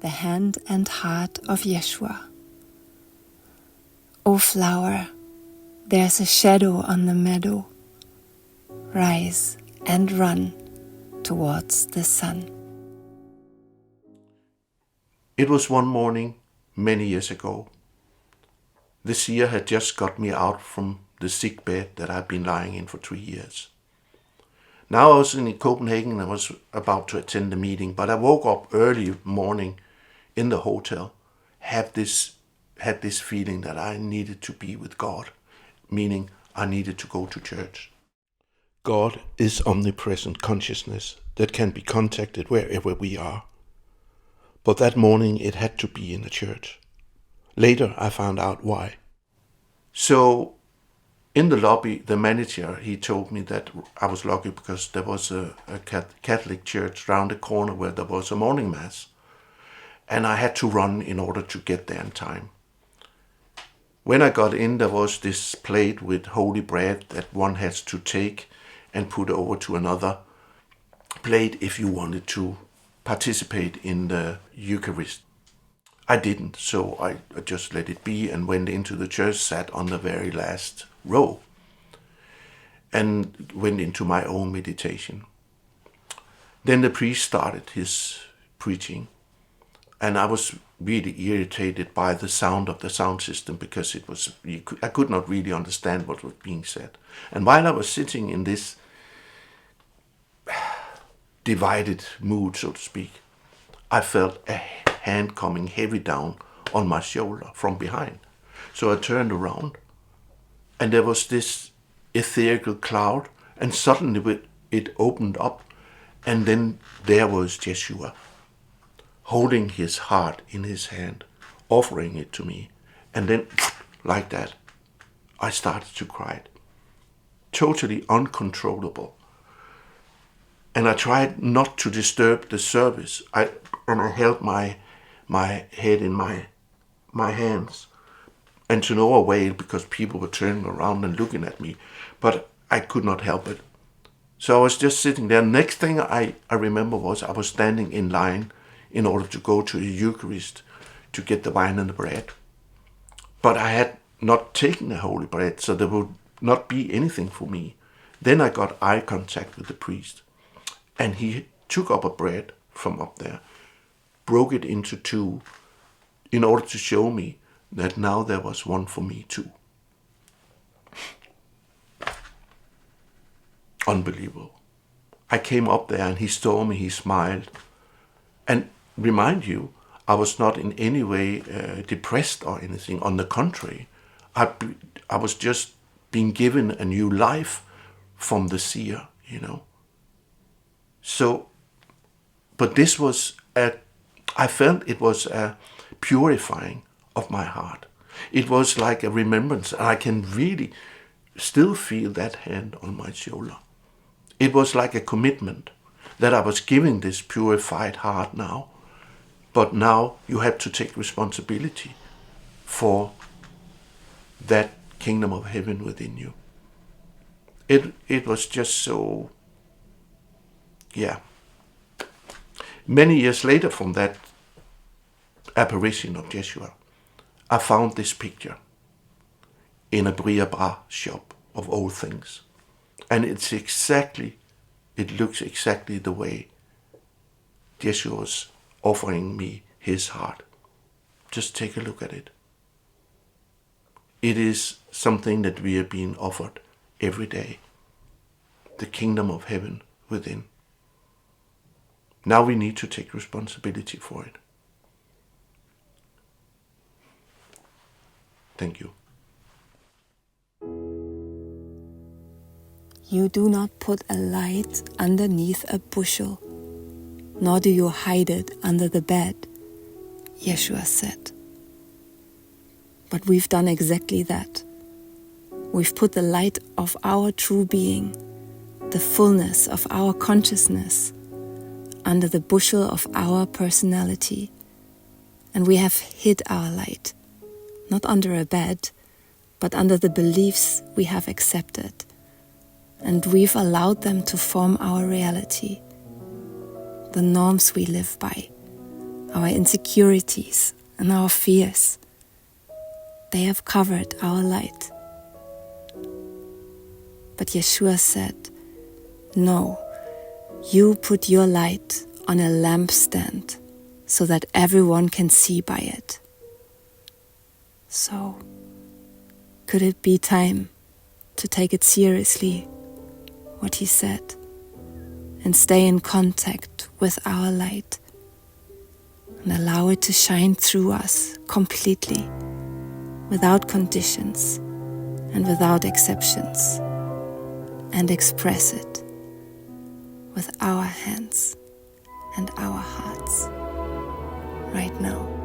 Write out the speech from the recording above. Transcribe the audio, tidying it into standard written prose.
the hand and heart of Yeshua. O flower, there's a shadow on the meadow. Rise and run towards the sun. It was one morning many years ago. The seer had just got me out from the sick bed that I'd been lying in for 3 years. Now I was in Copenhagen and I was about to attend the meeting, but I woke up early morning in the hotel, had this feeling that I needed to be with God, meaning I needed to go to church. God is omnipresent consciousness that can be contacted wherever we are. But that morning it had to be in a church. Later I found out why. So in the lobby, the manager, he told me that I was lucky because there was a Catholic church around the corner where there was a morning mass. And I had to run in order to get there in time. When I got in, there was this plate with holy bread that one has to take and put over to another plate if you wanted to participate in the Eucharist. I didn't, so I just let it be and went into the church, sat on the very last row, and went into my own meditation. Then the priest started his preaching, and I was really irritated by the sound of the sound system because I could not really understand what was being said. And while I was sitting in this divided mood, so to speak, I felt a hand coming heavy down on my shoulder from behind. So I turned around, and there was this ethereal cloud, and suddenly it opened up, and then there was Yeshua, holding his heart in his hand, offering it to me. And then, like that, I started to cry. Totally uncontrollable. And I tried not to disturb the service. I held my head in my hands, and to no avail because people were turning around and looking at me, but I could not help it. So I was just sitting there. Next thing I remember was I was standing in line in order to go to the Eucharist to get the wine and the bread. But I had not taken the holy bread, so there would not be anything for me. Then I got eye contact with the priest, and he took up a bread from up there, broke it into 2 in order to show me that now there was one for me too. Unbelievable. I came up there and he saw me, he smiled. And remind you, I was not in any way depressed or anything. On the contrary, I was just being given a new life from the seer, So, but this was I felt it was a purifying of my heart. It was like a remembrance, and I can really still feel that hand on my shoulder. It was like a commitment that I was giving this purified heart now, but now you have to take responsibility for that kingdom of heaven within you. It was just so, Many years later from that apparition of Yeshua, I found this picture in a Bria shop of old things. And it looks exactly the way Yeshua was offering me his heart. Just take a look at it. It is something that we are being offered every day. The kingdom of heaven within. Now we need to take responsibility for it. Thank you. You do not put a light underneath a bushel, nor do you hide it under the bed, Yeshua said. But we've done exactly that. We've put the light of our true being, the fullness of our consciousness, under the bushel of our personality, and we have hid our light, not under a bed, but under the beliefs we have accepted, and we've allowed them to form our reality, the norms we live by, our insecurities, and our fears. They have covered our light. But Yeshua said, no, you put your light on a lampstand so that everyone can see by it. So, could it be time to take it seriously, what he said, and stay in contact with our light and allow it to shine through us completely, without conditions and without exceptions, and express it with our hands and our hearts right now.